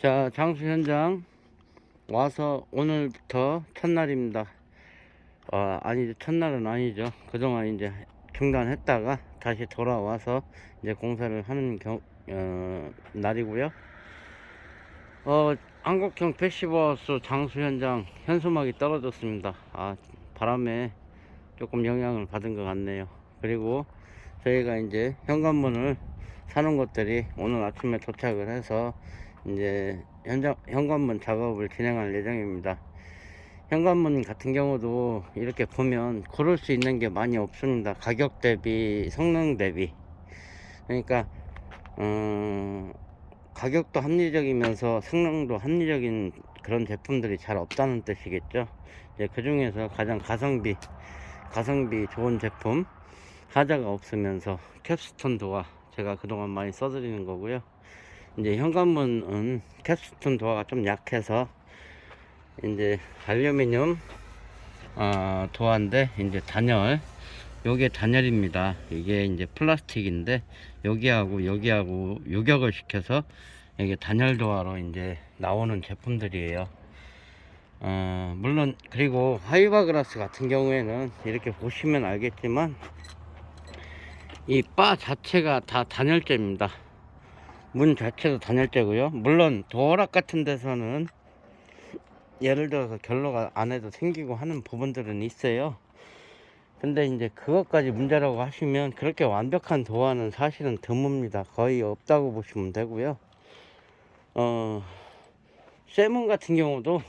자, 장수 현장 와서 오늘부터 첫날입니다. 아니죠. 첫날은 아니죠. 그동안 이제 중단했다가 다시 돌아와서 이제 공사를 하는 날이고요. 한국형 패시브하우스 장수 현장 현수막이 떨어졌습니다. 바람에 조금 영향을 받은 것 같네요. 그리고 저희가 이제 현관문을 사는 것들이 오늘 아침에 도착을 해서 이제 현관문 작업을 진행할 예정입니다. 현관문 같은 경우도 이렇게 보면 고를 수 있는 게 많이 없습니다. 가격 대비 성능 대비. 그러니까 가격도 합리적이면서 성능도 합리적인 그런 제품들이 잘 없다는 뜻이겠죠. 이제 그 중에서 가장 가성비 좋은 제품 하자가 없으면서 캡스톤 도어 제가 그동안 많이 써드리는 거고요. 이제 현관문은 캡스톤 도어가 좀 약해서 이제 알루미늄 도어인데 이제 단열, 요게 단열입니다. 이게 이제 플라스틱인데 여기하고 요격을 시켜서 이게 단열 도어로 이제 나오는 제품들이에요. 물론 그리고 하이바그라스 같은 경우에는 이렇게 보시면 알겠지만 이 바 자체가 다 단열재입니다. 문 자체도 단열재고요. 물론 도어락 같은 데서는 예를 들어서 결로가 안에도 생기고 하는 부분들은 있어요. 근데 이제 그것까지 문제라고 하시면 그렇게 완벽한 도어는 사실은 드뭅니다. 거의 없다고 보시면 되고요. 쇠문 같은 경우도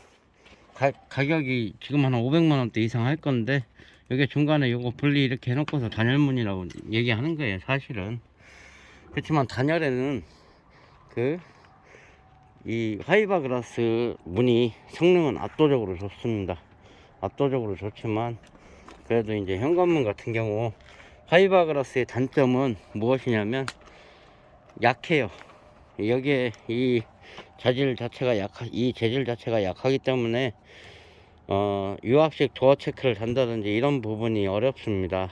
가격이 지금 한 500만원대 이상 할 건데 여기 중간에 요거 분리 이렇게 해놓고서 단열문이라고 얘기하는 거예요. 사실은 그렇지만 단열에는 이 하이바그라스 문이 성능은 압도적으로 좋습니다. 압도적으로 좋지만 그래도 이제 현관문 같은 경우 하이바그라스의 단점은 무엇이냐면 약해요. 여기에 이 재질 자체가 약하기 때문에 유압식 도어 체크를 한다든지 이런 부분이 어렵습니다.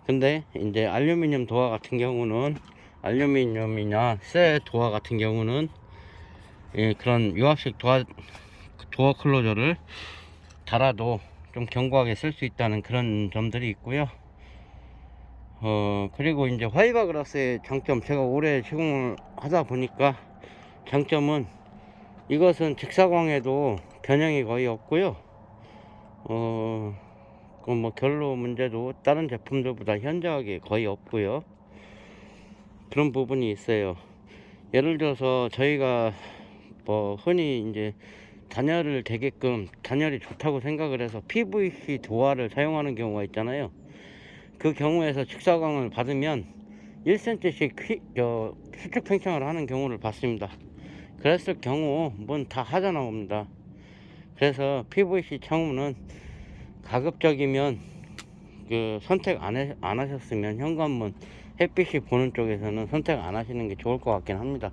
근데 이제 알루미늄 도어 같은 경우는 알루미늄이나 쇠 도어 같은 경우는 그런 유압식 도어 클로저를 달아도 좀 견고하게 쓸 수 있다는 그런 점들이 있고요. 그리고 이제 하이바그라스의 장점, 제가 오래 시공을 하다 보니까 장점은 이것은 직사광에도 변형이 거의 없고요. 뭐 결로 문제도 다른 제품들보다 현저하게 거의 없고요. 그런 부분이 있어요. 예를 들어서 저희가 뭐 흔히 이제 단열이 좋다고 생각을 해서 PVC 도화를 사용하는 경우가 있잖아요. 그 경우에서 직사광을 받으면 1cm씩 수축 팽창을 하는 경우를 봤습니다. 그랬을 경우 문 다 하자 나옵니다. 그래서 PVC 창문은 가급적이면 선택 안 하셨으면 현관문 햇빛이 보는 쪽에서는 선택 안 하시는 게 좋을 것 같긴 합니다.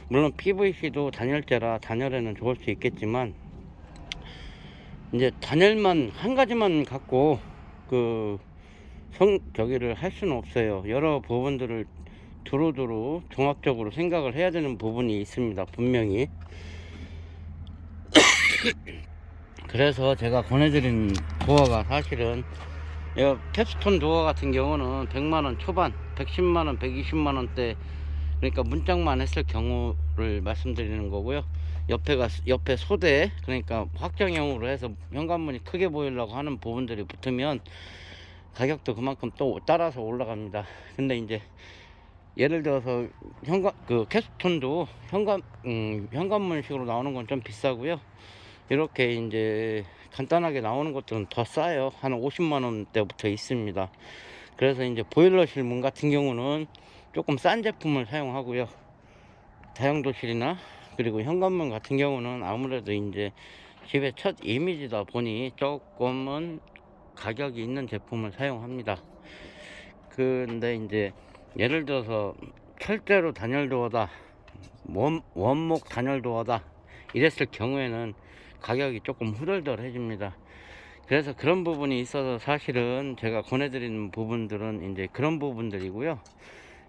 물론 PVC도 단열재라 단열에는 좋을 수 있겠지만 이제 단열만 한 가지만 갖고 저기를 할 수는 없어요. 여러 부분들을 두루두루 종합적으로 생각을 해야 되는 부분이 있습니다. 분명히. 그래서 제가 권해드린 도어가 사실은 캡스톤 도어 같은 경우는 100만원 초반, 110만원, 120만원대, 그러니까 문짝만 했을 경우를 말씀드리는 거고요. 옆에 소대, 그러니까 확장형으로 해서 현관문이 크게 보이려고 하는 부분들이 붙으면 가격도 그만큼 또 따라서 올라갑니다. 근데 이제 예를 들어서 캡스톤도 현관문식으로 나오는 건 좀 비싸고요. 이렇게 이제 간단하게 나오는 것들은 더 싸요. 한 50만원대부터 있습니다. 그래서 이제 보일러실 문 같은 경우는 조금 싼 제품을 사용하고요. 다용도실이나 그리고 현관문 같은 경우는 아무래도 이제 집의 첫 이미지다 보니 조금은 가격이 있는 제품을 사용합니다. 근데 이제 예를 들어서 철제로 단열도어다, 원목 단열도어다 이랬을 경우에는 가격이 조금 후덜덜해집니다. 그래서 그런 부분이 있어서 사실은 제가 권해드리는 부분들은 이제 그런 부분들이고요.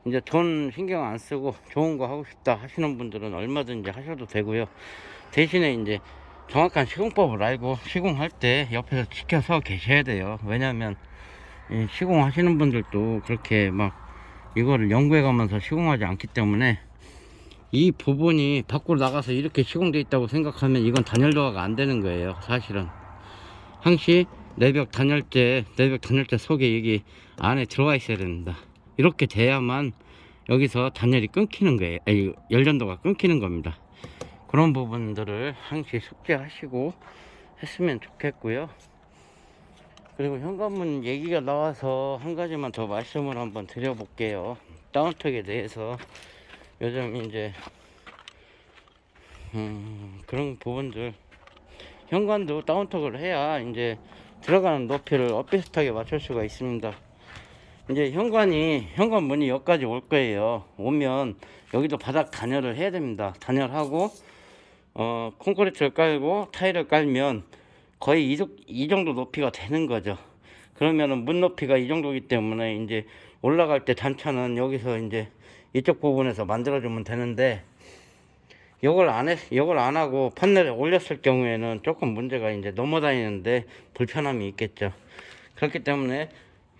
이제 돈 신경 안 쓰고 좋은 거 하고 싶다 하시는 분들은 얼마든지 하셔도 되고요. 대신에 이제 정확한 시공법을 알고 시공할 때 옆에서 지켜서 계셔야 돼요. 왜냐면 이 시공하시는 분들도 그렇게 막 이거를 연구해 가면서 시공하지 않기 때문에 이 부분이 밖으로 나가서 이렇게 시공되어 있다고 생각하면 이건 단열 도화가 안 되는 거예요. 사실은 항시 내벽 단열재 속에 여기 안에 들어가 있어야 됩니다. 이렇게 돼야만 여기서 단열이 끊기는 거예요. 아니, 열전도가 끊기는 겁니다. 그런 부분들을 항시 숙지하시고 했으면 좋겠고요. 그리고 현관문 얘기가 나와서 한 가지만 더 말씀을 한번 드려볼게요. 다운턱에 대해서 요즘 이제 그런 부분들, 현관도 다운턱을 해야 이제 들어가는 높이를 엇비슷하게 맞출 수가 있습니다. 이제 현관문이 여기까지 올 거예요. 오면 여기도 바닥 단열을 해야 됩니다. 단열하고 콘크리트를 깔고 타일을 깔면 거의 이 정도 높이가 되는 거죠. 그러면은 문 높이가 이 정도이기 때문에 이제 올라갈 때 단차는 여기서 이제 이쪽 부분에서 만들어주면 되는데, 이걸 안 하고 판넬에 올렸을 경우에는 조금 문제가 이제 넘어다니는데 불편함이 있겠죠. 그렇기 때문에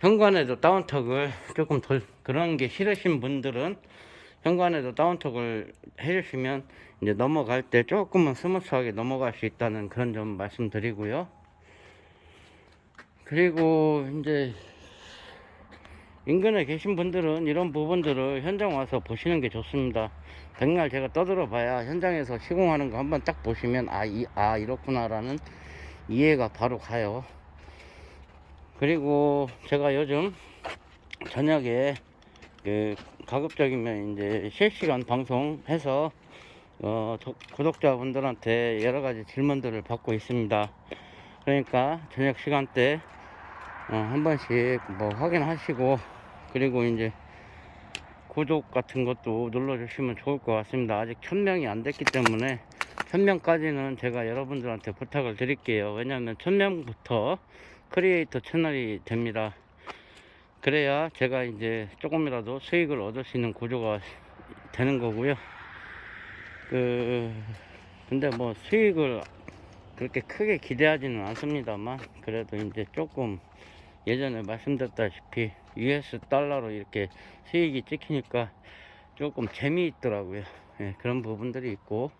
현관에도 다운턱을 조금 덜, 그런 게 싫으신 분들은 현관에도 다운턱을 해주시면 이제 넘어갈 때 조금은 스무스하게 넘어갈 수 있다는 그런 점 말씀드리고요. 그리고 이제 인근에 계신 분들은 이런 부분들을 현장 와서 보시는 게 좋습니다. 백날 제가 떠들어 봐야 현장에서 시공하는 거 한번 딱 보시면 이렇구나 라는 이해가 바로 가요. 그리고 제가 요즘 저녁에 가급적이면 이제 실시간 방송해서 구독자분들한테 여러 가지 질문들을 받고 있습니다. 그러니까 저녁 시간대 한 번씩 뭐 확인하시고, 그리고 이제 구독 같은 것도 눌러주시면 좋을 것 같습니다. 아직 1000명이 안 됐기 때문에 1000명까지는 제가 여러분들한테 부탁을 드릴게요. 왜냐하면 1000명부터 크리에이터 채널이 됩니다. 그래야 제가 이제 조금이라도 수익을 얻을 수 있는 구조가 되는 거고요. 근데 뭐 수익을 그렇게 크게 기대하지는 않습니다만, 그래도 이제 조금 예전에 말씀드렸다시피 US 달러로 이렇게 수익이 찍히니까 조금 재미있더라고요. 예, 그런 부분들이 있고,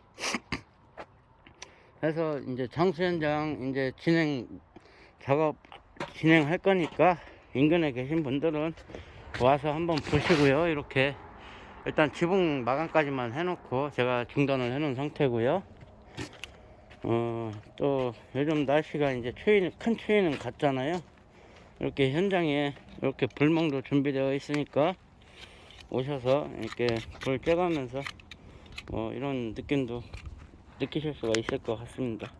그래서 이제 장수 현장 이제 작업 진행할 거니까 인근에 계신 분들은 와서 한번 보시고요. 이렇게 일단 지붕 마감까지만 해놓고 제가 중단을 해놓은 상태고요. 또 요즘 날씨가 이제 큰 추위는 갔잖아요. 이렇게 현장에 이렇게 불멍도 준비되어 있으니까 오셔서 이렇게 불 쬐가면서 이런 느낌도 느끼실 수가 있을 것 같습니다.